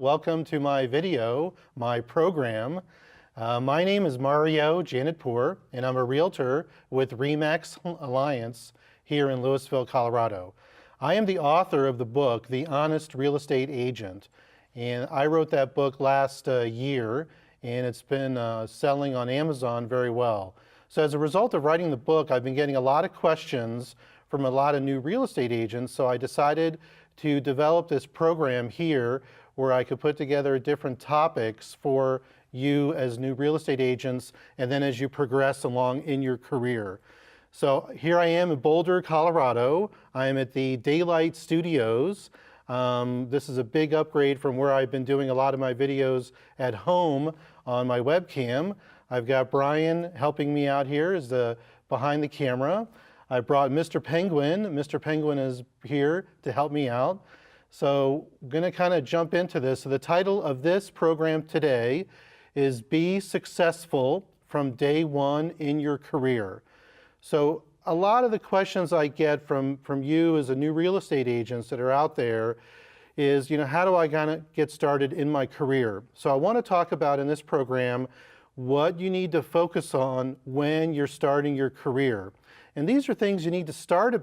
Welcome to my video, my program. My name is Mario Janetpour, and I'm a realtor with RE/MAX Alliance here in Louisville, Colorado. I am the author of the book, The Honest Real Estate Agent, and I wrote that book last year, and it's been selling on Amazon very well. So as a result of writing the book, I've been getting a lot of questions from a lot of new real estate agents, so I decided to develop this program here where I could put together different topics for you as new real estate agents and then as you progress along in your career. So here I am in Boulder, Colorado. I am at the Daylight Studios. This is a big upgrade from where I've been doing a lot of my videos at home on my webcam. I've got Brian helping me out here as behind the camera. I brought Mr. Penguin. Mr. Penguin is here to help me out. So I'm going to kind of jump into this. So the title of this program today is Be Successful from Day One in Your Career. So a lot of the questions I get from you as a new real estate agents that are out there is, how do I kind of get started in my career? So I want to talk about in this program what you need to focus on when you're starting your career. And these are things you need to start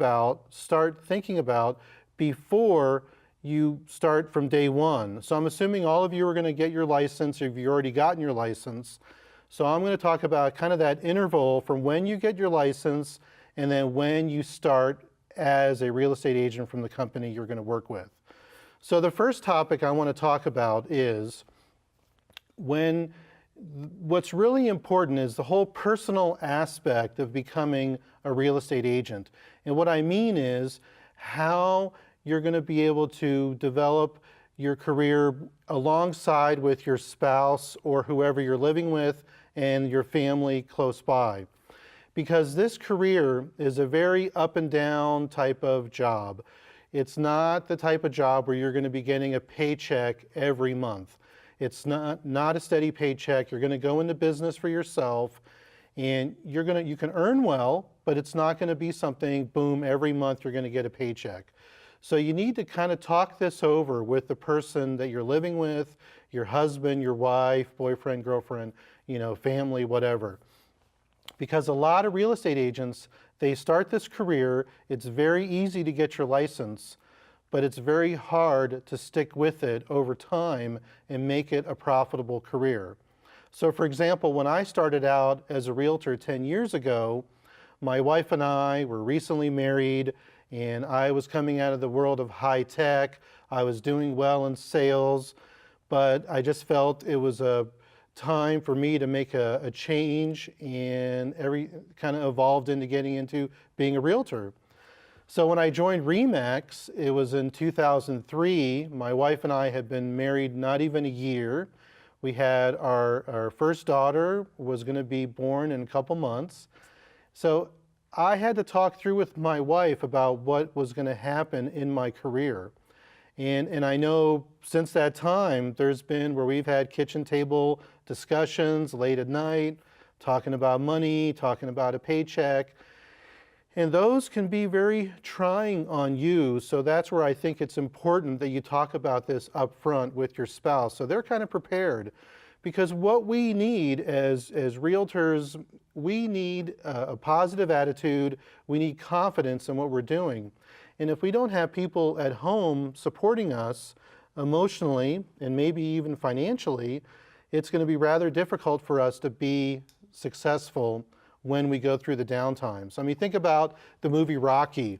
thinking about before you start from day one. So I'm assuming all of you are going to get your license, or if you've already gotten your license. So I'm going to talk about kind of that interval from when you get your license and then when you start as a real estate agent from the company you're going to work with. So the first topic I want to talk about is what's really important is the whole personal aspect of becoming a real estate agent. And what I mean is how you're going to be able to develop your career alongside with your spouse or whoever you're living with and your family close by. Because this career is a very up and down type of job. It's not the type of job where you're going to be getting a paycheck every month. It's not a steady paycheck. You're going to go into business for yourself, and you can earn well, but it's not going to be something, boom, every month you're going to get a paycheck. So you need to kind of talk this over with the person that you're living with, your husband, your wife, boyfriend, girlfriend, family, whatever. Because a lot of real estate agents, they start this career, it's very easy to get your license, but it's very hard to stick with it over time and make it a profitable career. So for example, when I started out as a realtor 10 years ago, my wife and I were recently married, and I was coming out of the world of high tech. I was doing well in sales, but I just felt it was a time for me to make a change, and kind of evolved into getting into being a realtor. So when I joined RE/MAX, it was in 2003. My wife and I had been married not even a year. We had our first daughter was going to be born in a couple months. So I had to talk through with my wife about what was going to happen in my career. And I know since that time, there's been where we've had kitchen table discussions late at night, talking about money, talking about a paycheck. And those can be very trying on you. So that's where I think it's important that you talk about this up front with your spouse, so they're kind of prepared. Because what we need as realtors, we need a positive attitude. We need confidence in what we're doing. And if we don't have people at home supporting us emotionally and maybe even financially, it's going to be rather difficult for us to be successful when we go through the downtimes. I mean, think about the movie Rocky.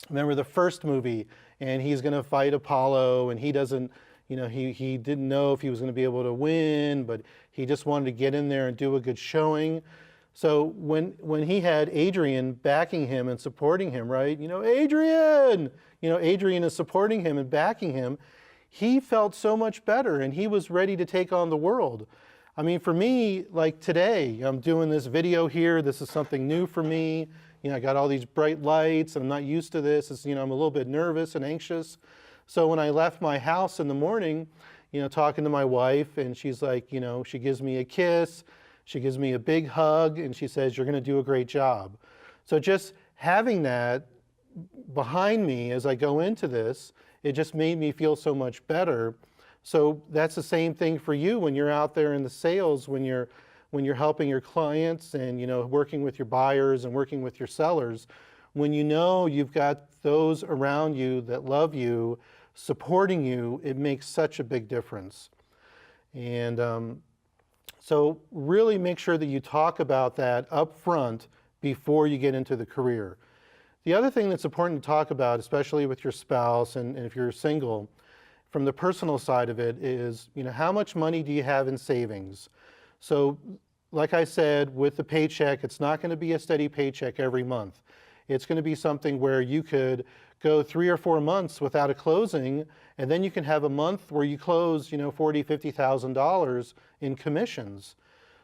Remember the first movie, and he's going to fight Apollo, and he doesn't, he didn't know if he was going to be able to win, but he just wanted to get in there and do a good showing. So when he had Adrian backing him and supporting him, right? Adrian! Adrian is supporting him and backing him. He felt so much better, and he was ready to take on the world. I mean, for me, like today, I'm doing this video here. This is something new for me. I got all these bright lights. I'm not used to this. I'm a little bit nervous and anxious. So when I left my house in the morning, talking to my wife, and she's like, she gives me a kiss. She gives me a big hug, and she says, "You're going to do a great job." So just having that behind me as I go into this, it just made me feel so much better. So that's the same thing for you when you're out there in the sales, when you're helping your clients and working with your buyers and working with your sellers. When you know you've got those around you that love you, supporting you, it makes such a big difference. And so really make sure that you talk about that up front before you get into the career. The other thing that's important to talk about, especially with your spouse and if you're single, from the personal side of it is, how much money do you have in savings? So like I said, with the paycheck, it's not going to be a steady paycheck every month. It's going to be something where you could go 3 or 4 months without a closing, and then you can have a month where you close, $40,000, $50,000 in commissions.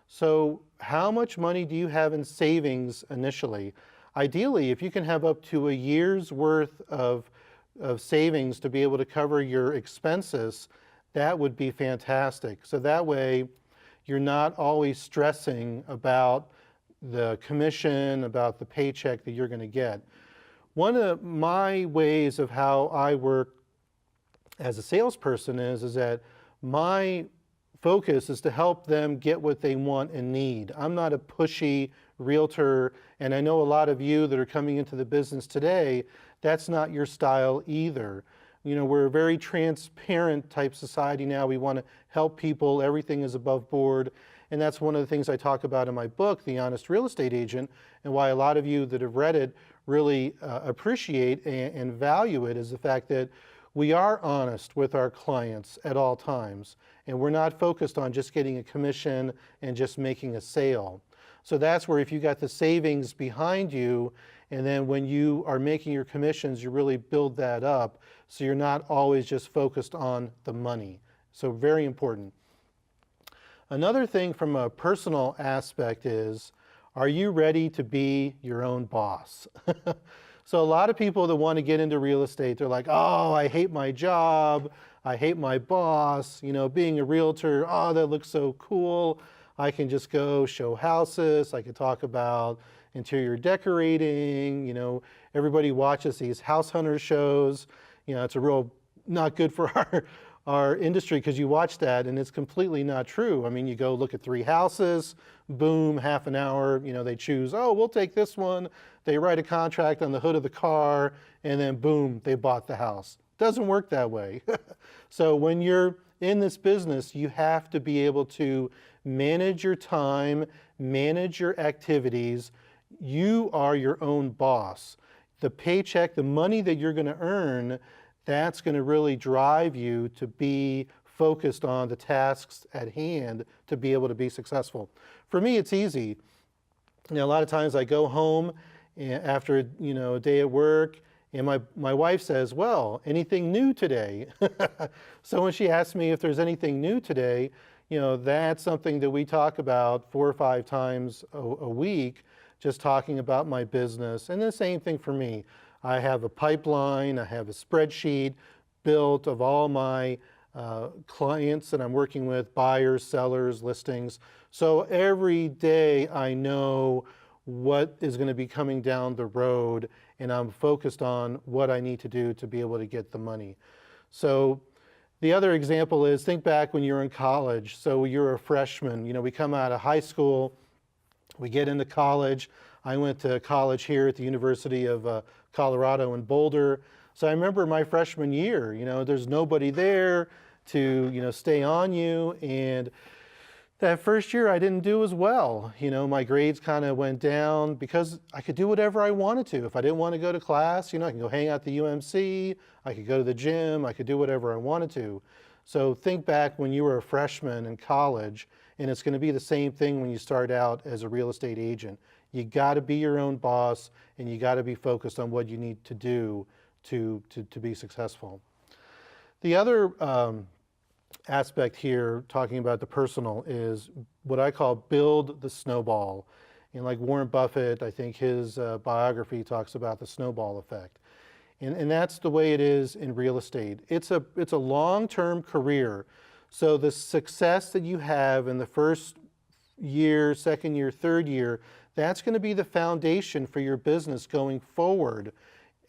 So how much money do you have in savings initially? Ideally, if you can have up to a year's worth of savings to be able to cover your expenses, that would be fantastic. So that way, you're not always stressing about the commission, about the paycheck that you're going to get. One of my ways of how I work as a salesperson is that my focus is to help them get what they want and need. I'm not a pushy realtor, and I know a lot of you that are coming into the business today, that's not your style either. We're a very transparent type society now. We want to help people. Everything is above board. And that's one of the things I talk about in my book, The Honest Real Estate Agent, and why a lot of you that have read it really appreciate and value it is the fact that we are honest with our clients at all times. And we're not focused on just getting a commission and just making a sale. So that's where if you got the savings behind you, and then when you are making your commissions, you really build that up. So you're not always just focused on the money. So very important. Another thing from a personal aspect is, are you ready to be your own boss? So a lot of people that want to get into real estate, they're like, oh, I hate my job. I hate my boss. Being a realtor, oh, that looks so cool. I can just go show houses. I can talk about interior decorating. Everybody watches these house hunter shows. It's a real not good for our industry because you watch that and it's completely not true. I mean, you go look at 3 houses, boom, half an hour, they choose, oh, we'll take this one. They write a contract on the hood of the car and then boom, they bought the house. Doesn't work that way. So when you're in this business, you have to be able to manage your time, manage your activities. You are your own boss. The paycheck, the money that you're going to earn, that's going to really drive you to be focused on the tasks at hand to be able to be successful. For me, it's easy. A lot of times I go home after a day at work, and my wife says, well, anything new today? So when she asks me if there's anything new today, that's something that we talk about 4 or 5 times a week, just talking about my business. And the same thing for me. I have a pipeline, I have a spreadsheet built of all my clients that I'm working with, buyers, sellers, listings. So every day I know what is going to be coming down the road, and I'm focused on what I need to do to be able to get the money. So the other example is, think back when you're in college. So you're a freshman. We come out of high school, we get into college. I went to college here at the University of Colorado in Boulder. So I remember my freshman year, there's nobody there to, stay on you. And that first year I didn't do as well. My grades kind of went down because I could do whatever I wanted to. If I didn't want to go to class, I can go hang out at the UMC, I could go to the gym, I could do whatever I wanted to. So think back when you were a freshman in college, and it's going to be the same thing when you start out as a real estate agent. You got to be your own boss, and you got to be focused on what you need to do to be successful. The other aspect here, talking about the personal, is what I call build the snowball. And like Warren Buffett, I think his biography talks about the snowball effect. And that's the way it is in real estate. It's a long-term career. So the success that you have in the first year, second year, third year, that's going to be the foundation for your business going forward.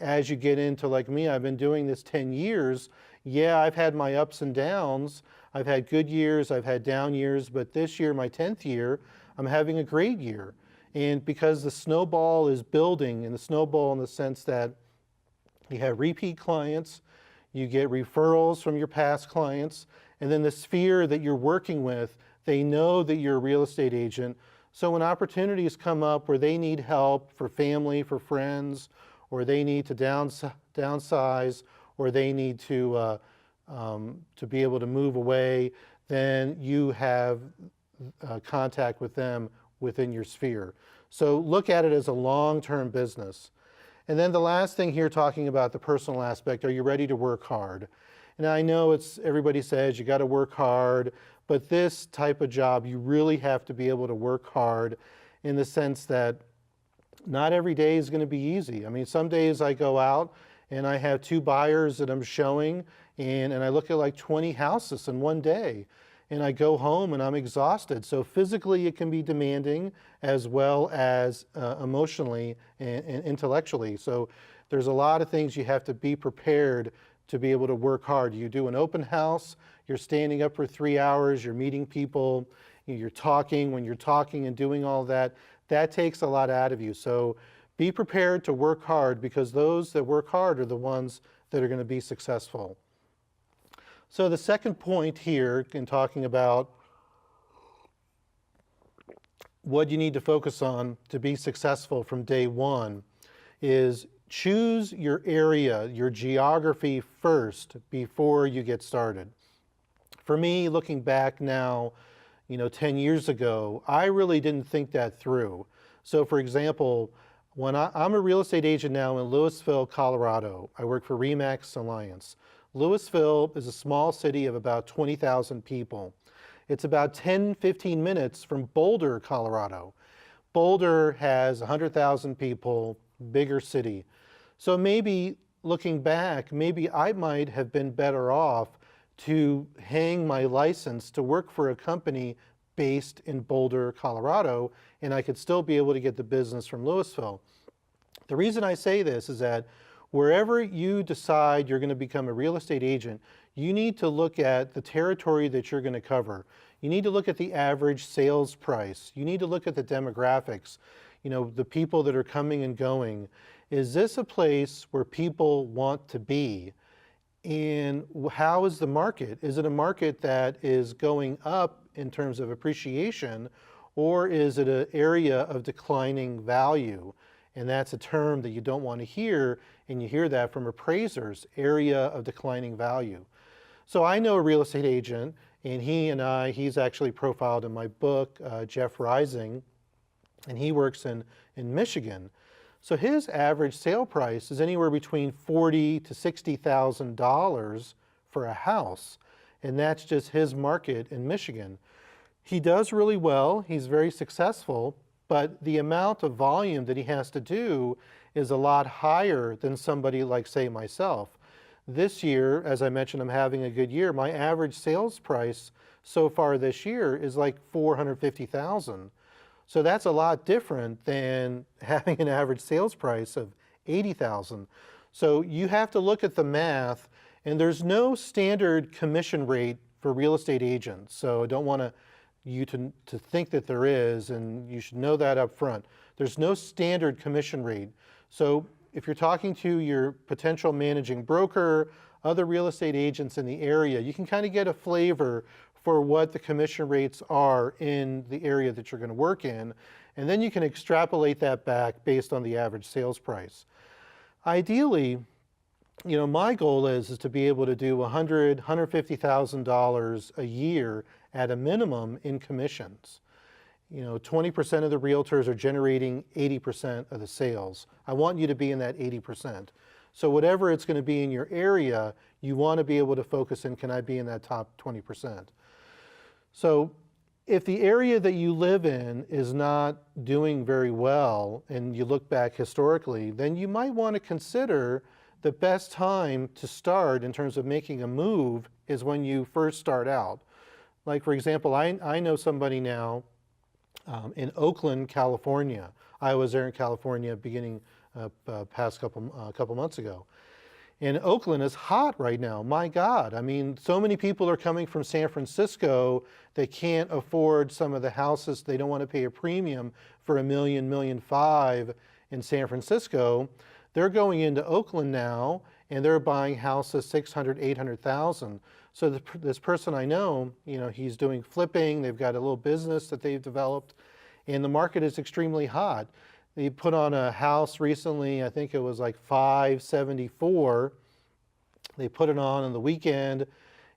as you get into, like me, I've been doing this 10 years. Yeah, I've had my ups and downs. I've had good years, I've had down years, but this year, my 10th year, I'm having a great year. And because the snowball is building, and the snowball in the sense that you have repeat clients, you get referrals from your past clients, and then the sphere that you're working with, they know that you're a real estate agent. So when opportunities come up where they need help for family, for friends, or they need to downsize, or they need to be able to move away, then you have contact with them within your sphere. So look at it as a long-term business. And then the last thing here, talking about the personal aspect, are you ready to work hard? And I know everybody says you got to work hard, but this type of job, you really have to be able to work hard in the sense that not every day is going to be easy. I mean, some days I go out and I have 2 buyers that I'm showing, and I look at like 20 houses in one day. And I go home and I'm exhausted. So physically it can be demanding, as well as emotionally and intellectually. So there's a lot of things you have to be prepared to be able to work hard. You do an open house, you're standing up for 3 hours, you're meeting people, you're talking. When you're talking and doing all that, that takes a lot out of you. So be prepared to work hard, because those that work hard are the ones that are going to be successful. So the second point here, in talking about what you need to focus on to be successful from day one, is choose your area, your geography first before you get started. For me, looking back now, 10 years ago, I really didn't think that through. So for example, when I'm a real estate agent now in Louisville, Colorado. I work for RE/MAX Alliance. Louisville is a small city of about 20,000 people. It's about 10-15 minutes from Boulder, Colorado. Boulder has 100,000 people, bigger city. So maybe looking back, maybe I might have been better off to hang my license to work for a company based in Boulder, Colorado, and I could still be able to get the business from Louisville. The reason I say this is that wherever you decide you're going to become a real estate agent, you need to look at the territory that you're going to cover. You need to look at the average sales price. You need to look at the demographics, the people that are coming and going. Is this a place where people want to be? And how is the market? Is it a market that is going up in terms of appreciation, or is it an area of declining value? And that's a term that you don't want to hear, and you hear that from appraisers, area of declining value. So I know a real estate agent, and he's actually profiled in my book, Jeff Rising, and he works in Michigan. So his average sale price is anywhere between $40,000 to $60,000 for a house, and that's just his market in Michigan. He does really well, he's very successful, but the amount of volume that he has to do is a lot higher than somebody like, say, myself. This year, as I mentioned, I'm having a good year. My average sales price so far this year is like $450,000. So that's a lot different than having an average sales price of $80,000. So you have to look at the math, and there's no standard commission rate for real estate agents. So I don't want you to think that there is, and you should know that up front. There's no standard commission rate. So if you're talking to your potential managing broker, other real estate agents in the area, you can kind of get a flavor for what the commission rates are in the area that you're going to work in, and then you can extrapolate that back based on the average sales price. Ideally, my goal is to be able to do $100,000, $150,000 a year at a minimum in commissions. 20% of the realtors are generating 80% of the sales. I want you to be in that 80%. So whatever it's going to be in your area, you want to be able to focus in, can I be in that top 20%? So if the area that you live in is not doing very well, and you look back historically, then you might want to consider the best time to start in terms of making a move is when you first start out. Like, for example, I know somebody now in Oakland, California. I was there in California beginning past couple months ago. And Oakland is hot right now. My God. I mean, so many people are coming from San Francisco. They can't afford some of the houses. They don't want to pay a premium for $1.5 million in San Francisco. They're going into Oakland now, and they're buying houses 600, 800,000. So this person I know, he's doing flipping. They've got a little business that they've developed, and the market is extremely hot. They put on a house recently, I think it was like 574. They put it on the weekend,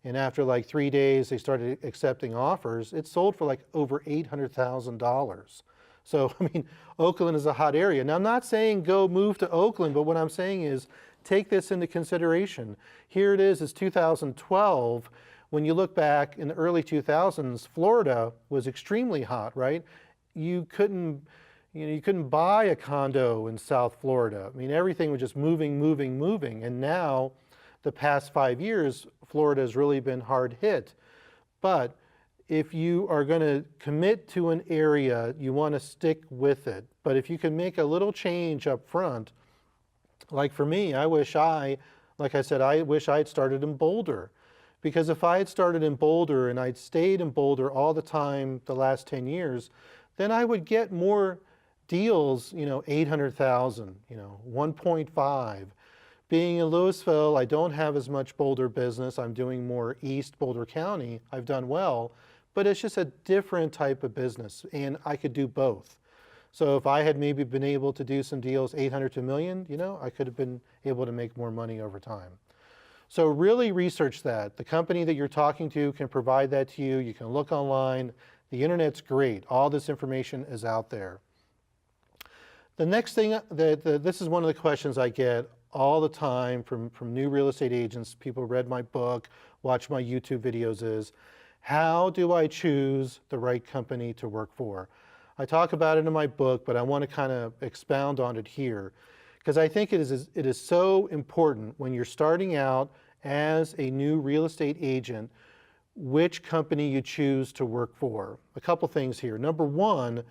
and after like 3 days, they started accepting offers. It sold for like over $800,000. So, I mean, Oakland is a hot area. Now, I'm not saying go move to Oakland, but what I'm saying is take this into consideration. Here it is, it's 2012. When you look back in the early 2000s, Florida was extremely hot, right? You couldn't buy a condo in South Florida. I mean, everything was just moving, moving, moving. And now, the past 5 years, Florida has really been hard hit. But if you are going to commit to an area, you want to stick with it. But if you can make a little change up front, like for me, I wish I had started in Boulder. Because if I had started in Boulder and I'd stayed in Boulder all the time the last 10 years, then I would get more deals, 800,000, 1.5. Being in Louisville, I don't have as much Boulder business. I'm doing more East Boulder County. I've done well, but it's just a different type of business, and I could do both. So if I had maybe been able to do some deals 800 to a million, I could have been able to make more money over time. So really research that. The company that you're talking to can provide that to you. You can look online. The internet's great. All this information is out there. The next thing, this is one of the questions I get all the time from new real estate agents. People read my book, watch my YouTube videos, is how do I choose the right company to work for? I talk about it in my book, but I want to kind of expound on it here because I think it is so important when you're starting out as a new real estate agent, which company you choose to work for. A couple things here. Number one,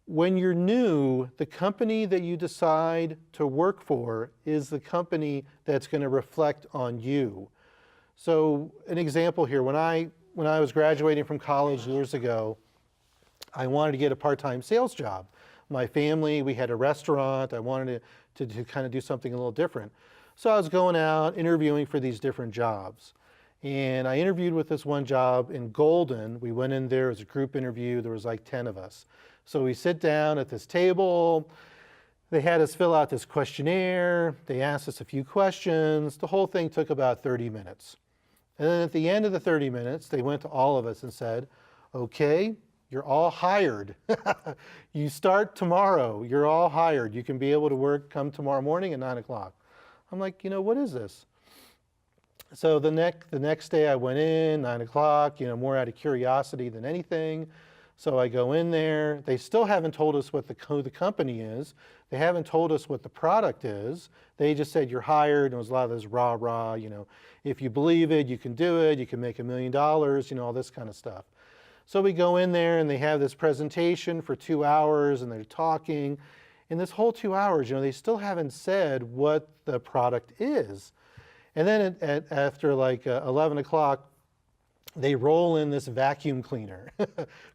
when you're new, the company that you decide to work for is the company that's going to reflect on you. So an example here, when I was graduating from college years ago, I wanted to get a part-time sales job. My family, we had a restaurant. I wanted to kind of do something a little different. So I was going out interviewing for these different jobs. And I interviewed with this one job in Golden. We went in there as a group interview. There was like 10 of us. So we sit down at this table. They had us fill out this questionnaire. They asked us a few questions. The whole thing took about 30 minutes. And then at the end of the 30 minutes, they went to all of us and said, okay, you're all hired. You start tomorrow. You're all hired. You can be able to work come tomorrow morning at 9 o'clock. I'm like, what is this? So the next day I went in, 9 o'clock, more out of curiosity than anything. So I go in there. They still haven't told us what who the company is. They haven't told us what the product is. They just said you're hired, and it was a lot of this rah, if you believe it, you can do it, you can make $1 million, all this kind of stuff. So we go in there and they have this presentation for 2 hours and they're talking. In this whole 2 hours, they still haven't said what the product is. And then after like 11 o'clock, they roll in this vacuum cleaner,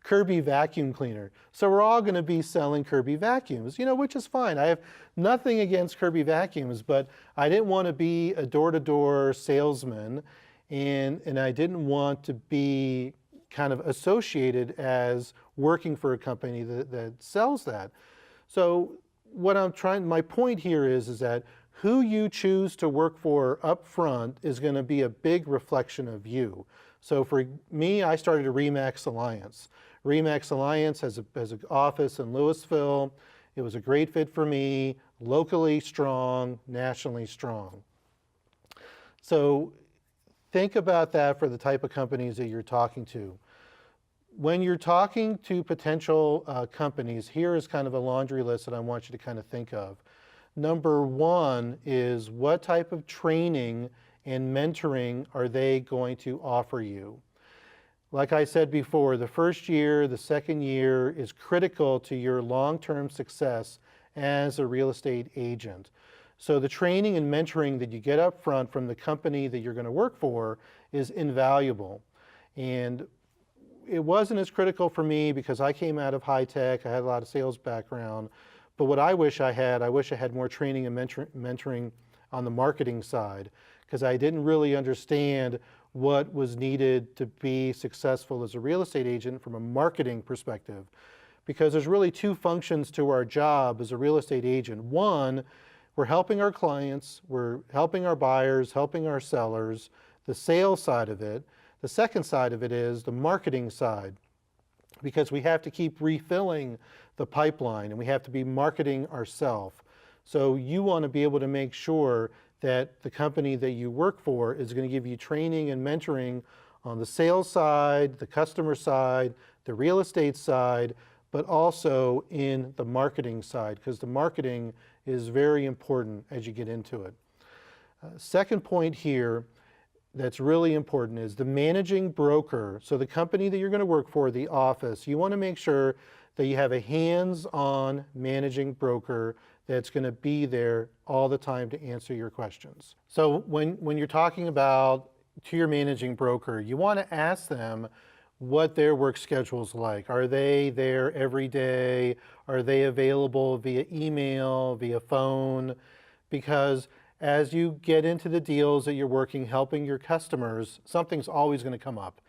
Kirby vacuum cleaner. So we're all going to be selling Kirby vacuums, which is fine. I have nothing against Kirby vacuums, but I didn't want to be a door-to-door salesman, and I didn't want to be kind of associated as working for a company that sells that. So my point here is that who you choose to work for up front is going to be a big reflection of you. So for me, I started a RE/MAX Alliance. RE/MAX Alliance has an office in Louisville. It was a great fit for me, locally strong, nationally strong. So think about that for the type of companies that you're talking to. When you're talking to potential companies, here is kind of a laundry list that I want you to kind of think of. Number one is what type of training and mentoring are they going to offer you? Like I said before, the first year, the second year is critical to your long-term success as a real estate agent. So the training and mentoring that you get up front from the company that you're going to work for is invaluable. And it wasn't as critical for me because I came out of high tech, I had a lot of sales background, but what I wish I had more training and mentoring on the marketing side, because I didn't really understand what was needed to be successful as a real estate agent from a marketing perspective. Because there's really two functions to our job as a real estate agent. One, we're helping our clients, we're helping our buyers, helping our sellers, the sales side of it. The second side of it is the marketing side, because we have to keep refilling the pipeline and we have to be marketing ourselves. So you want to be able to make sure that the company that you work for is going to give you training and mentoring on the sales side, the customer side, the real estate side, but also in the marketing side, because the marketing is very important as you get into it. Second point here that's really important is the managing broker. So the company that you're going to work for, the office, you want to make sure that you have a hands-on managing broker that's going to be there all the time to answer your questions. So when you're talking about to your managing broker, you want to ask them what their work schedule is like. Are they there every day? Are they available via email, via phone? Because as you get into the deals that you're working, helping your customers, something's always going to come up.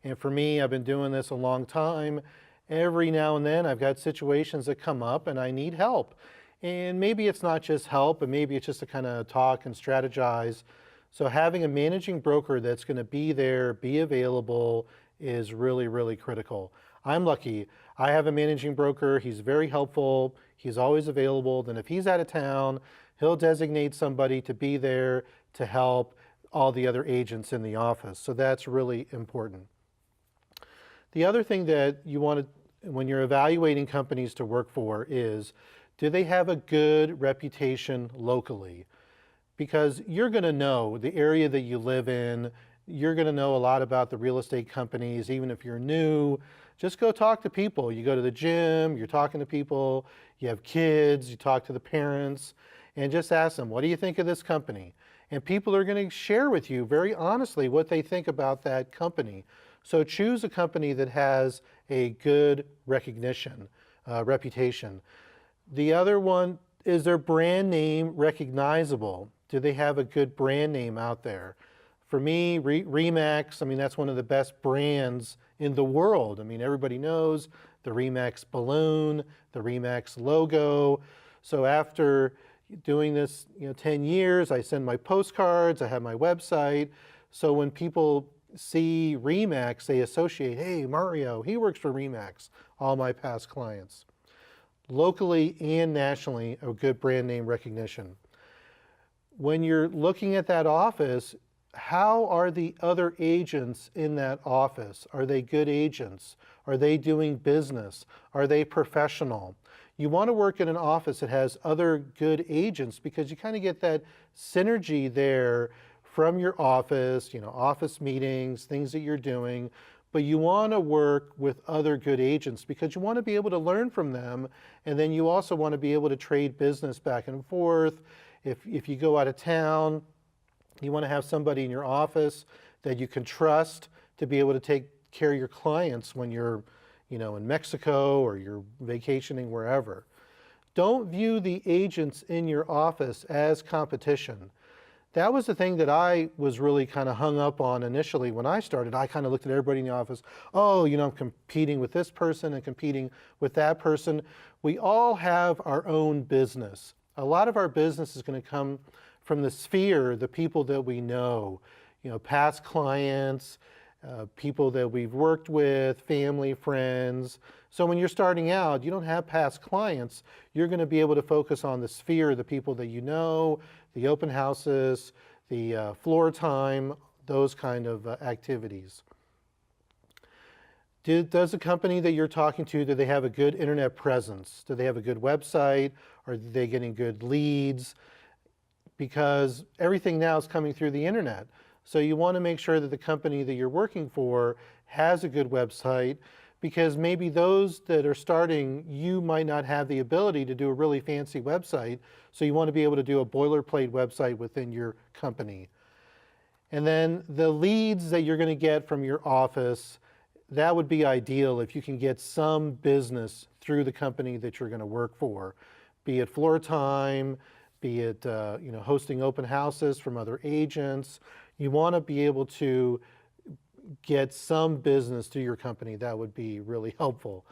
And for me, I've been doing this a long time. Every now and then I've got situations that come up and I need help. And maybe it's not just help, but maybe it's just to kind of talk and strategize. So having a managing broker that's going to be there, be available, is really, really critical. I'm lucky. I have a managing broker. He's very helpful. He's always available. Then if he's out of town, he'll designate somebody to be there to help all the other agents in the office. So that's really important. The other thing that you want to, when you're evaluating companies to work for, is do they have a good reputation locally? Because you're going to know the area that you live in. You're going to know a lot about the real estate companies, even if you're new. Just go talk to people. You go to the gym, you're talking to people, you have kids, you talk to the parents, and just ask them, what do you think of this company? And people are going to share with you very honestly what they think about that company. So choose a company that has a good reputation. The other one is their brand name recognizable. Do they have a good brand name out there? For me, RE/MAX, I mean, that's one of the best brands in the world. I mean, everybody knows the RE/MAX balloon, the RE/MAX logo. So after doing this, 10 years, I send my postcards, I have my website. So when people see RE/MAX, they associate, hey, Mario, he works for RE/MAX, all my past clients. Locally and nationally, a good brand name recognition. When you're looking at that office, how are the other agents in that office? Are they good agents? Are they doing business? Are they professional? You want to work in an office that has other good agents because you kind of get that synergy there from your office, office meetings, things that you're doing. But you want to work with other good agents because you want to be able to learn from them. And then you also want to be able to trade business back and forth. If you go out of town, you want to have somebody in your office that you can trust to be able to take care of your clients when you're, in Mexico or you're vacationing wherever. Don't view the agents in your office as competition. That was the thing that I was really kind of hung up on initially when I started. I kind of looked at everybody in the office, oh, I'm competing with this person and competing with that person. We all have our own business. A lot of our business is going to come from the sphere, the people that we know, past clients, people that we've worked with, family, friends. So when you're starting out, you don't have past clients. You're going to be able to focus on the sphere, the people that you know, the open houses, the floor time, those kind of activities. Does the company that you're talking to, do they have a good internet presence? Do they have a good website? Are they getting good leads? Because everything now is coming through the internet. So you want to make sure that the company that you're working for has a good website, because maybe those that are starting, you might not have the ability to do a really fancy website, so you want to be able to do a boilerplate website within your company. And then the leads that you're going to get from your office, that would be ideal if you can get some business through the company that you're going to work for, be it floor time, be it hosting open houses from other agents. You want to be able to get some business through your company. That would be really helpful.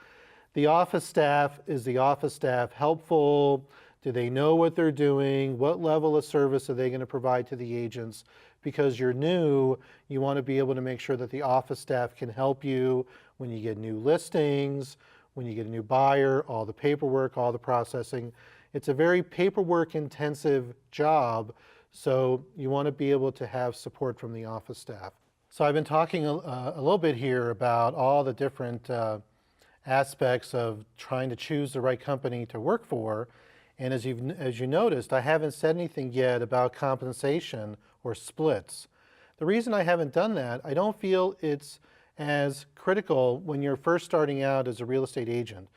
The office staff, is the office staff helpful? Do they know what they're doing? What level of service are they going to provide to the agents? Because you're new, you want to be able to make sure that the office staff can help you when you get new listings, when you get a new buyer, all the paperwork, all the processing. It's a very paperwork intensive job, so you want to be able to have support from the office staff. So I've been talking a little bit here about all the different aspects of trying to choose the right company to work for. And as you noticed, I haven't said anything yet about compensation or splits. The reason I haven't done that, I don't feel it's as critical when you're first starting out as a real estate agent.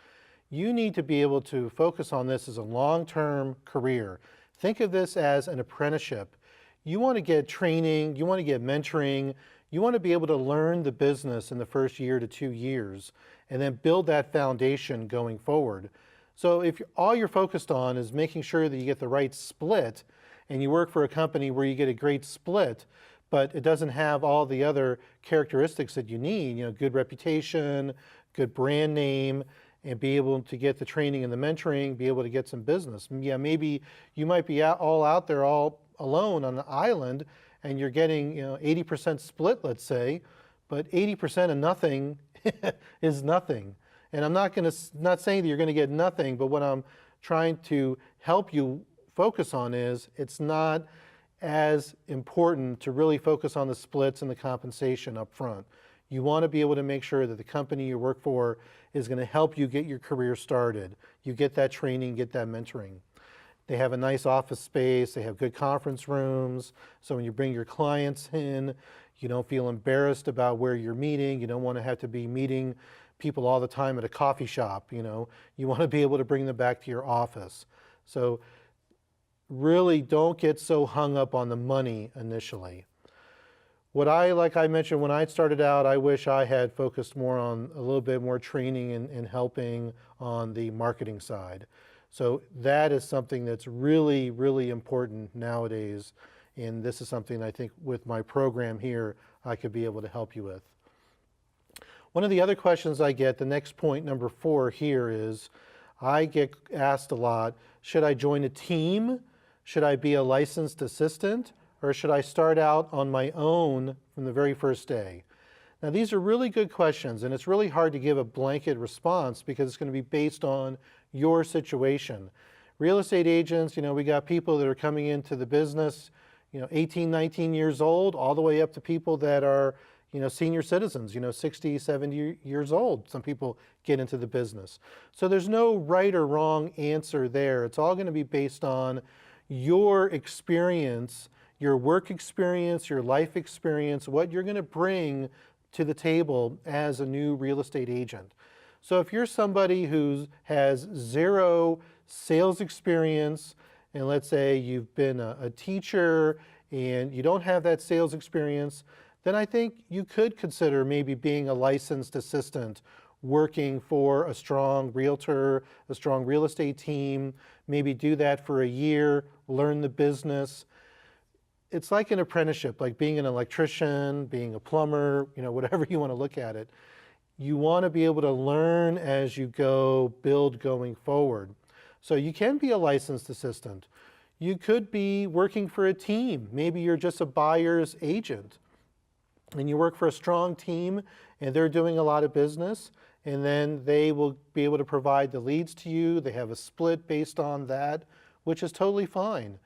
You need to be able to focus on this as a long-term career. Think of this as an apprenticeship. You want to get training, you want to get mentoring, you want to be able to learn the business in the first year to 2 years and then build that foundation going forward. So if all you're focused on is making sure that you get the right split and you work for a company where you get a great split, but it doesn't have all the other characteristics that you need, good reputation, good brand name, and be able to get the training and the mentoring, be able to get some business. Yeah, maybe you might be all out there all alone on an island and you're getting 80% split, let's say, but 80% of nothing is nothing. And I'm not saying that you're going to get nothing, but what I'm trying to help you focus on is it's not as important to really focus on the splits and the compensation up front. You want to be able to make sure that the company you work for is going to help you get your career started. You get that training, get that mentoring. They have a nice office space, they have good conference rooms, so when you bring your clients in, you don't feel embarrassed about where you're meeting. You don't want to have to be meeting people all the time at a coffee shop. You want to be able to bring them back to your office. So really don't get so hung up on the money initially. Like I mentioned, when I started out, I wish I had focused more on a little bit more training and helping on the marketing side. So that is something that's really, really important nowadays. And this is something I think with my program here, I could be able to help you with. One of the other questions I get, the next point, number 4 here, is I get asked a lot, should I join a team? Should I be a licensed assistant? Or should I start out on my own from the very first day? Now, these are really good questions, and it's really hard to give a blanket response because it's going to be based on your situation. Real estate agents, we got people that are coming into the business, 18, 19 years old, all the way up to people that are, senior citizens, 60, 70 years old. Some people get into the business. So there's no right or wrong answer there. It's all going to be based on your experience, your work experience, your life experience, what you're going to bring to the table as a new real estate agent. So if you're somebody who has 0 sales experience, and let's say you've been a teacher and you don't have that sales experience, then I think you could consider maybe being a licensed assistant, working for a strong realtor, a strong real estate team, maybe do that for a year, learn the business. It's like an apprenticeship, like being an electrician, being a plumber, whatever you want to look at it. You want to be able to learn as you go, build going forward. So you can be a licensed assistant. You could be working for a team. Maybe you're just a buyer's agent and you work for a strong team and they're doing a lot of business, and then they will be able to provide the leads to you. They have a split based on that, which is totally fine.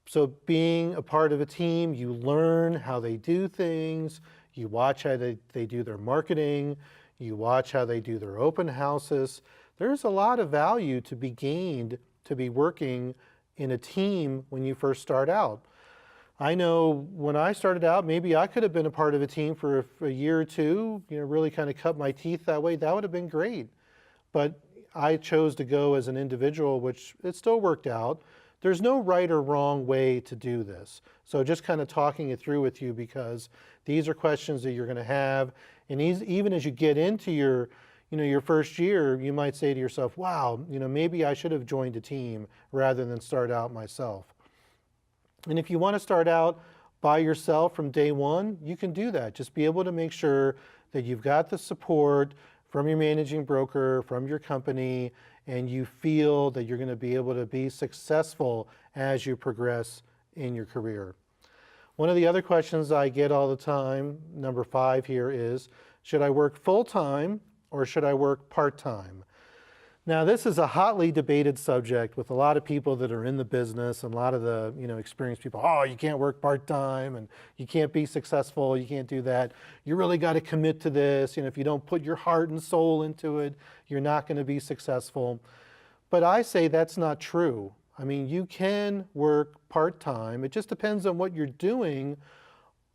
So being a part of a team, you learn how they do things, you watch how they do their marketing, you watch how they do their open houses. There's a lot of value to be gained to be working in a team when you first start out. I know when I started out, maybe I could have been a part of a team for a year or two, really kind of cut my teeth that way. That would have been great. But I chose to go as an individual, which it still worked out. There's no right or wrong way to do this. So just kind of talking it through with you, because these are questions that you're going to have. And even as you get into your first year, you might say to yourself, wow, maybe I should have joined a team rather than start out myself. And if you want to start out by yourself from day one, you can do that. Just be able to make sure that you've got the support from your managing broker, from your company, and you feel that you're going to be able to be successful as you progress in your career. One of the other questions I get all the time, number 5 here, is, should I work full-time or should I work part-time? Now, this is a hotly debated subject with a lot of people that are in the business, and a lot of the experienced people. Oh, you can't work part-time, and you can't be successful, you can't do that. You really got to commit to this. If you don't put your heart and soul into it, you're not going to be successful. But I say that's not true. I mean, you can work part-time. It just depends on what you're doing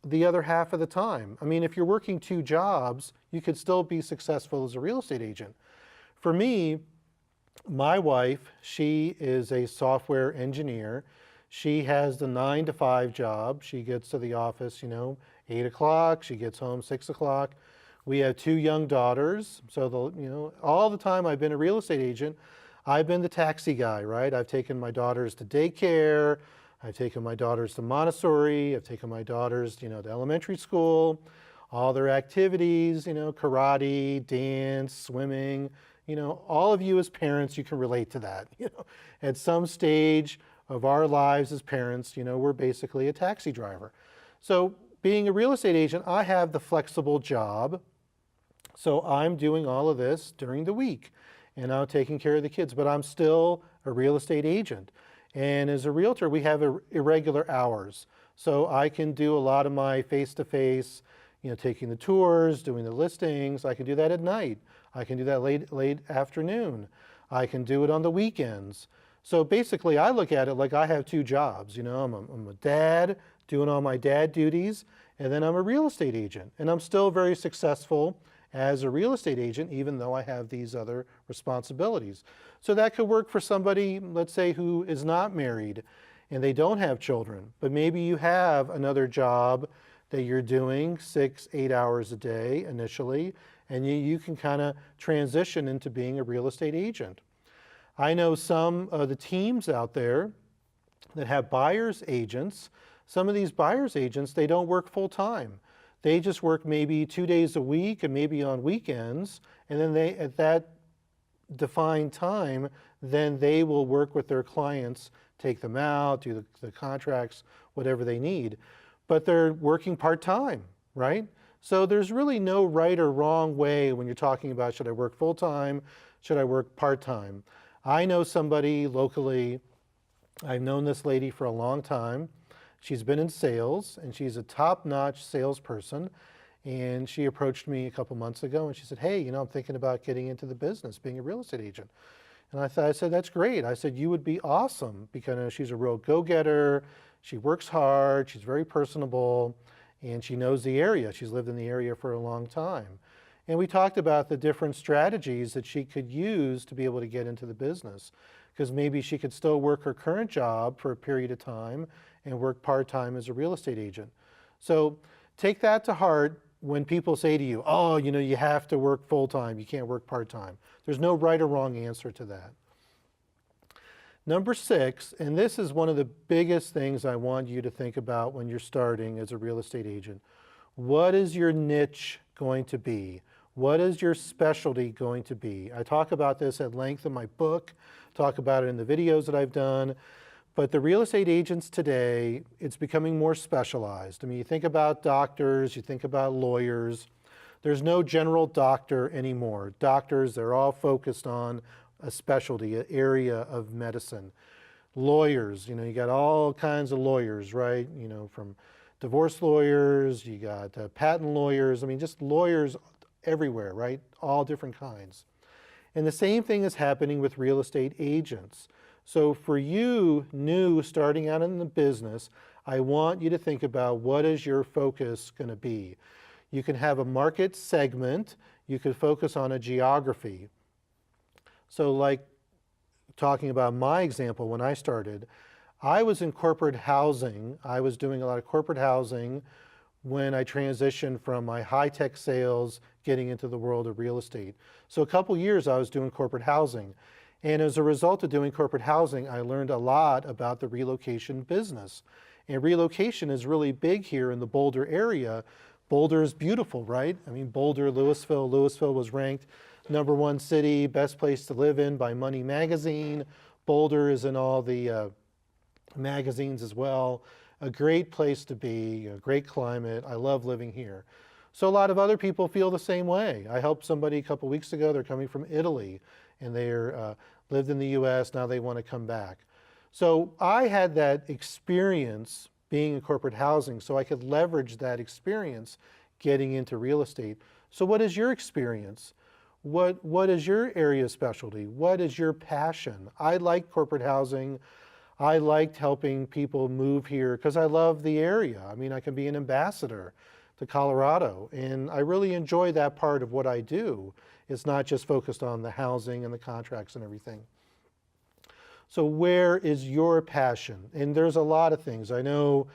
the other half of the time. I mean, if you're working 2 jobs, you could still be successful as a real estate agent. For me, my wife, she is a software engineer. She has the 9 to 5 job. She gets to the office, 8 o'clock. She gets home 6 o'clock. We have 2 young daughters. So all the time I've been a real estate agent, I've been the taxi guy, right? I've taken my daughters to daycare. I've taken my daughters to Montessori. I've taken my daughters, to elementary school, all their activities, karate, dance, swimming. All of you as parents, you can relate to that. At some stage of our lives as parents, we're basically a taxi driver. So being a real estate agent, I have the flexible job. So I'm doing all of this during the week, and I'm taking care of the kids, but I'm still a real estate agent. And as a realtor, we have irregular hours. So I can do a lot of my face-to-face, taking the tours, doing the listings. I can do that at night. I can do that late afternoon. I can do it on the weekends. So basically, I look at it like I have 2 jobs. I'm a dad doing all my dad duties, and then I'm a real estate agent. And I'm still very successful as a real estate agent, even though I have these other responsibilities. So that could work for somebody, let's say, who is not married and they don't have children, but maybe you have another job that you're doing 6, 8 hours a day initially, and you can kind of transition into being a real estate agent. I know some of the teams out there that have buyer's agents. Some of these buyer's agents, they don't work full time. They just work maybe 2 days a week and maybe on weekends, and then they, at that defined time, then they will work with their clients, take them out, do the contracts, whatever they need. But they're working part-time, right? So there's really no right or wrong way when you're talking about, should I work full-time, should I work part-time? I know somebody locally, I've known this lady for a long time. She's been in sales, and she's a top-notch salesperson. And she approached me a couple months ago, and she said, hey, I'm thinking about getting into the business, being a real estate agent. And I said, that's great. I said, you would be awesome, because she's a real go-getter. She works hard. She's very personable, and she knows the area. She's lived in the area for a long time. And we talked about the different strategies that she could use to be able to get into the business, because maybe she could still work her current job for a period of time and work part-time as a real estate agent. So take that to heart when people say to you, oh, you have to work full-time, you can't work part-time. There's no right or wrong answer to that. Number 6, and this is one of the biggest things I want you to think about when you're starting as a real estate agent. What is your niche going to be? What is your specialty going to be? I talk about this at length in my book, talk about it in the videos that I've done. But the real estate agents today, it's becoming more specialized. I mean, you think about doctors, you think about lawyers. There's no general doctor anymore. Doctors, they're all focused on a specialty, an area of medicine. Lawyers, you got all kinds of lawyers, right? From divorce lawyers, you got patent lawyers. I mean, just lawyers everywhere, right? All different kinds. And the same thing is happening with real estate agents. So for you, new, starting out in the business, I want you to think about what is your focus going to be. You can have a market segment, you could focus on a geography. So like talking about my example, when I started, I was in corporate housing. I was doing a lot of corporate housing when I transitioned from my high-tech sales getting into the world of real estate. So a couple years I was doing corporate housing. And as a result of doing corporate housing, I learned a lot about the relocation business. And relocation is really big here in the Boulder area. Boulder is beautiful, right? I mean, Boulder, Louisville. Louisville was ranked #1 city, best place to live in by Money Magazine. Boulder is in all the magazines as well. A great place to be, a great climate. I love living here. So a lot of other people feel the same way. I helped somebody a couple weeks ago. They're coming from Italy, and they're lived in the US. Now they want to come back. So I had that experience being in corporate housing, so I could leverage that experience getting into real estate. So what is your experience? What is your area of specialty? What is your passion? I like corporate housing. I liked helping people move here because I love the area. I mean, I can be an ambassador to Colorado, and I really enjoy that part of what I do. It's not just focused on the housing and the contracts and everything. So where is your passion? And there's a lot of things. I know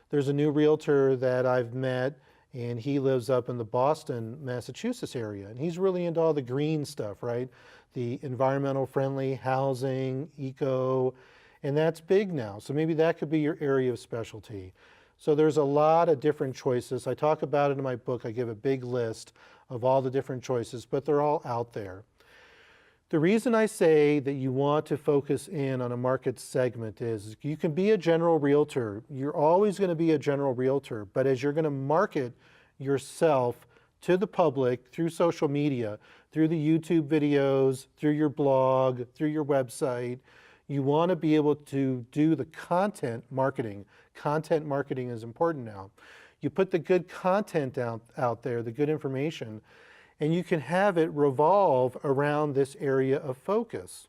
there's a new realtor that I've met, and he lives up in the Boston, Massachusetts area, and he's really into all the green stuff, right? The environmental friendly housing, eco, and that's big now. So maybe that could be your area of specialty. So there's a lot of different choices. I talk about it in my book. I give a big list of all the different choices, but they're all out there. The reason I say that you want to focus in on a market segment is you can be a general realtor. You're always going to be a general realtor, but as you're going to market yourself to the public through social media, through the YouTube videos, through your blog, through your website, you want to be able to do the content marketing. Content marketing is important now. You put the good content out there, the good information, and you can have it revolve around this area of focus.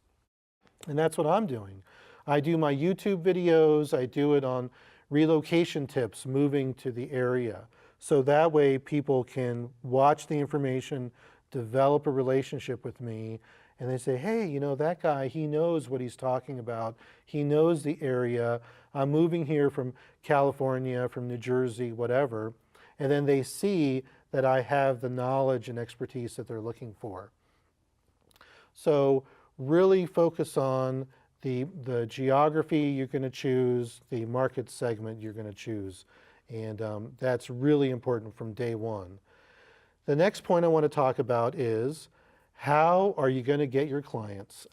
And that's what I'm doing. I do my YouTube videos, I do it on relocation tips, moving to the area. So that way people can watch the information, develop a relationship with me, and they say, hey, you know, that guy, he knows what he's talking about. He knows the area. I'm moving here from California, from New Jersey, whatever. And then they see that I have the knowledge and expertise that they're looking for. So really focus on the geography you're going to choose, the market segment you're going to choose. And that's really important from day one. The next point I want to talk about is how are you going to get your clients?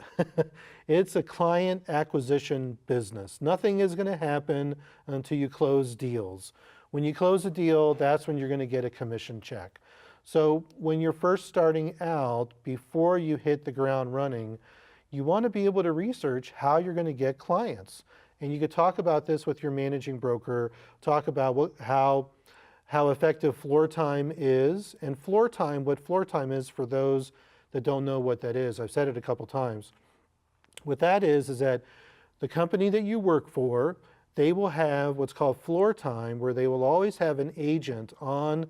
It's a client acquisition business. Nothing is going to happen until you close deals. When you close a deal, that's when you're going to get a commission check. So when you're first starting out, before you hit the ground running, you want to be able to research how you're going to get clients. And you could talk about this with your managing broker, talk about how effective floor time is, and what floor time is for those that don't know what that is. I've said it a couple times. What that is that the company that you work for, they will have what's called floor time, where they will always have an agent on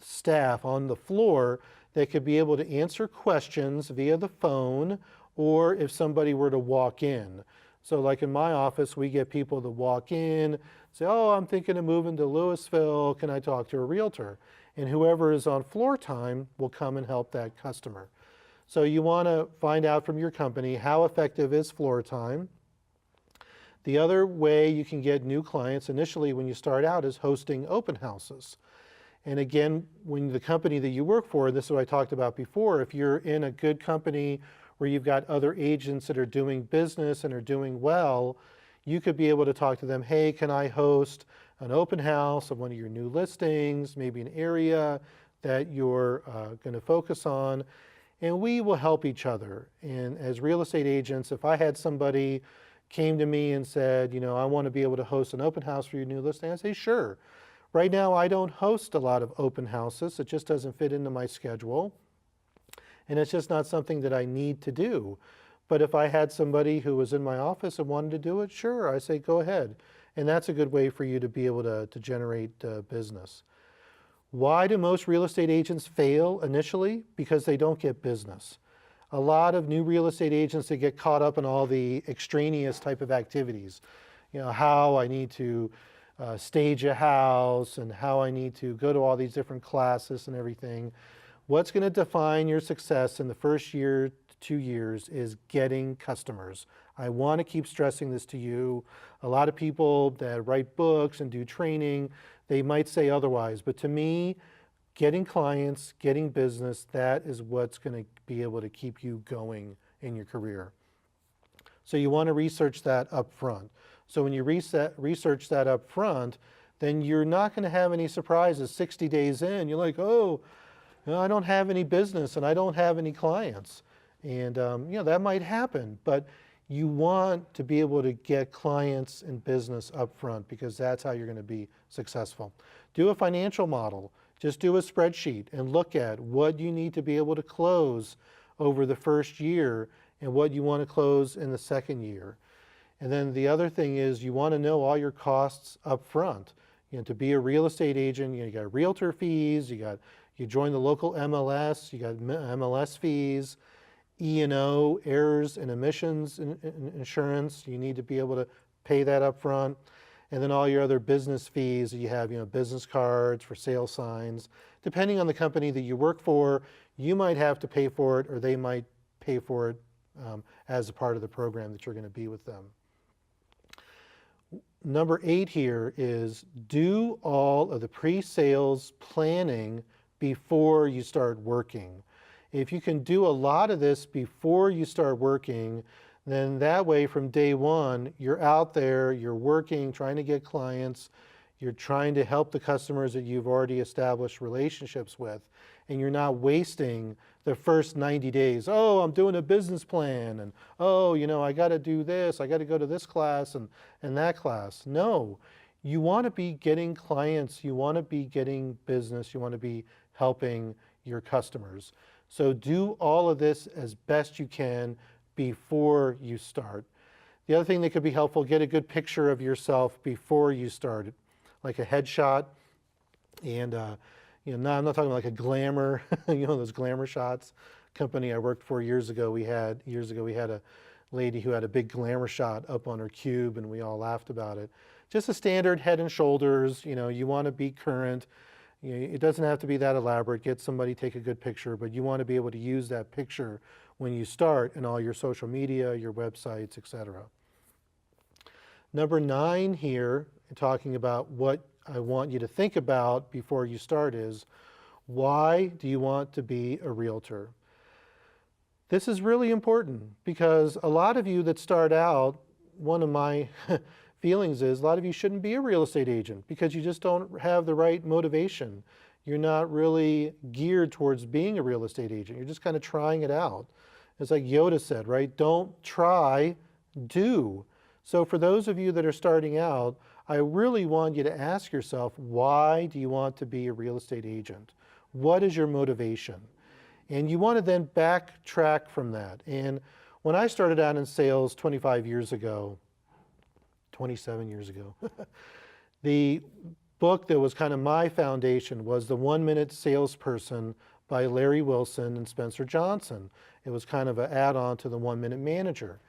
staff on the floor that could be able to answer questions via the phone, or if somebody were to walk in. So like in my office, we get people to walk in, say, oh, I'm thinking of moving to Louisville, can I talk to a realtor? And whoever is on floor time will come and help that customer. So you want to find out from your company how effective is floor time. The other way you can get new clients initially when you start out is hosting open houses. And again, when the company that you work for, this is what I talked about before, if you're in a good company where you've got other agents that are doing business and are doing well, you could be able to talk to them, hey, can I host an open house of one of your new listings, maybe an area that you're going to focus on, and we will help each other. And as real estate agents, if I had somebody came to me and said, you know, I want to be able to host an open house for your new listing, I'd say, sure. Right now, I don't host a lot of open houses. It just doesn't fit into my schedule. And it's just not something that I need to do. But if I had somebody who was in my office and wanted to do it, sure, I say go ahead. And that's a good way for you to be able to generate business. Why do most real estate agents fail initially? Because they don't get business. A lot of new real estate agents that get caught up in all the extraneous type of activities. You know, how I need to stage a house and how I need to go to all these different classes and everything. What's going to define your success in the first year to 2 years is getting customers. I want to keep stressing this to you. A lot of people that write books and do training, they might say otherwise, but to me, getting clients, getting business, that is what's going to be able to keep you going in your career. So you want to research that up front. So when you research that up front, then you're not going to have any surprises 60 days in. You're like, oh, you know, I don't have any business and I don't have any clients. And you know, that might happen, but you want to be able to get clients and business up front because that's how you're going to be successful. Do a financial model. Just do a spreadsheet and look at what you need to be able to close over the first year and what you want to close in the second year. And then the other thing is you want to know all your costs up front. You know, to be a real estate agent, you got realtor fees, you join the local MLS, you got MLS fees, E&O, errors and omissions insurance. You need to be able to pay that up front. And then all your other business fees, you have, you know, business cards for sale signs. Depending on the company that you work for, you might have to pay for it or they might pay for it as a part of the program that you're going to be with them. Number 8 here is do all of the pre-sales planning before you start working. If you can do a lot of this before you start working, then that way from day one, you're out there, you're working, trying to get clients, you're trying to help the customers that you've already established relationships with, and you're not wasting the first 90 days. Oh, I'm doing a business plan, and oh, you know, I got to do this, I got to go to this class and that class. No, you want to be getting clients, you want to be getting business, you want to be helping your customers. So do all of this as best you can before you start. The other thing that could be helpful, get a good picture of yourself before you start, like a headshot. And you know, I'm not talking like a glamour, you know, those glamour shots. Company I worked for years ago, we had a lady who had a big glamour shot up on her cube, and we all laughed about it. Just a standard head and shoulders. You know, you want to be current. You know, it doesn't have to be that elaborate. Get somebody, take a good picture, but you want to be able to use that picture when you start in all your social media, your websites, etc. Number 9 here, talking about what I want you to think about before you start is, why do you want to be a realtor? This is really important because a lot of you that start out, one of my feelings is a lot of you shouldn't be a real estate agent because you just don't have the right motivation. You're not really geared towards being a real estate agent. You're just kind of trying it out. It's like Yoda said, right? Don't try, do. So for those of you that are starting out, I really want you to ask yourself, why do you want to be a real estate agent? What is your motivation? And you want to then backtrack from that. And when I started out in sales 25 years ago, 27 years ago, the book that was kind of my foundation was The 1 Minute Salesperson by Larry Wilson and Spencer Johnson. It was kind of an add-on to the 1 Minute Manager.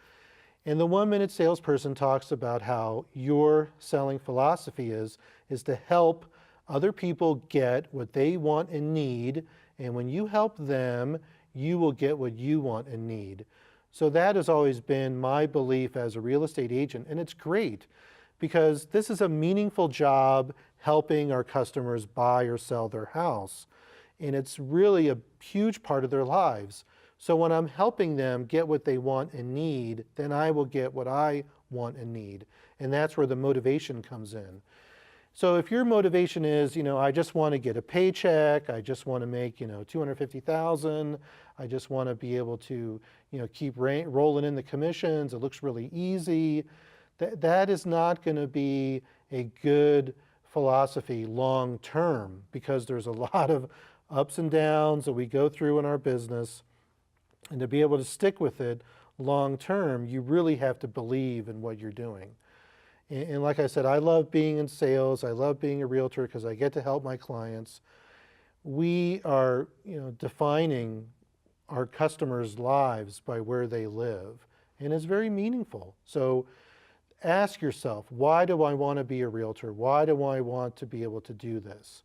And the 1 Minute Salesperson talks about how your selling philosophy is to help other people get what they want and need, and when you help them, you will get what you want and need. So that has always been my belief as a real estate agent, and it's great because this is a meaningful job helping our customers buy or sell their house, and it's really a huge part of their lives. So when I'm helping them get what they want and need, then I will get what I want and need, and that's where the motivation comes in. So if your motivation is, you know, I just want to get a paycheck, I just want to make, you know, $250,000, I just want to be able to, you know, keep rolling in the commissions, it looks really easy, that is not going to be a good philosophy long term because there's a lot of ups and downs that we go through in our business, and to be able to stick with it long term, you really have to believe in what you're doing. And like I said, I love being in sales. I love being a realtor because I get to help my clients. We are, defining our customers' lives by where they live, and it's very meaningful. So ask yourself, why do I want to be a realtor? Why do I want to be able to do this?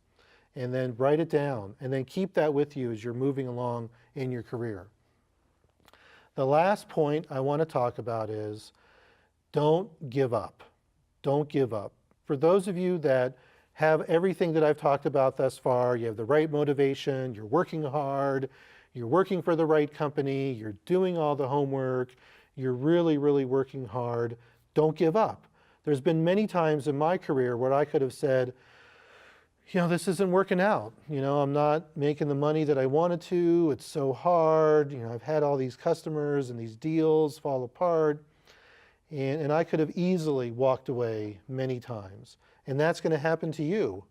And then write it down, and then keep that with you as you're moving along in your career. The last point I want to talk about is don't give up. Don't give up. For those of you that have everything that I've talked about thus far, you have the right motivation, you're working hard, you're working for the right company, you're doing all the homework, you're really, really working hard, don't give up. There's been many times in my career where I could have said, this isn't working out. I'm not making the money that I wanted to. It's so hard. I've had all these customers and these deals fall apart. And I could have easily walked away many times. And that's going to happen to you,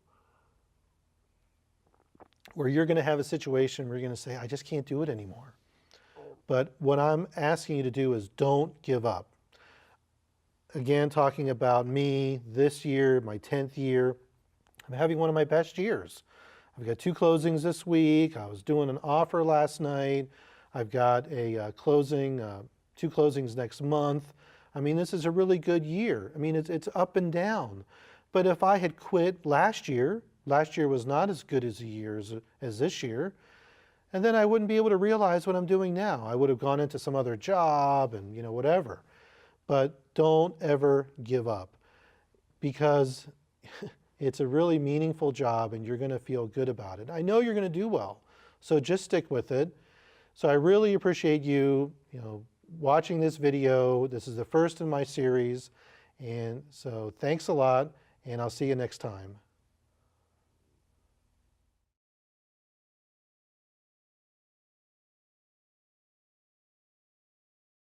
where you're going to have a situation where you're going to say, I just can't do it anymore. But what I'm asking you to do is don't give up. Again, talking about me this year, my 10th year, I'm having one of my best years. I've got 2 closings this week. I was doing an offer last night. I've got a closing, 2 closings next month. I mean, this is a really good year. I mean, it's up and down. But if I had quit last year was not as good as a year as this year, and then I wouldn't be able to realize what I'm doing now. I would have gone into some other job and, whatever. But don't ever give up, because it's a really meaningful job and you're going to feel good about it. I know you're going to do well, so just stick with it. So I really appreciate you, watching this video. This is the first in my series, and so thanks a lot, and I'll see you next time.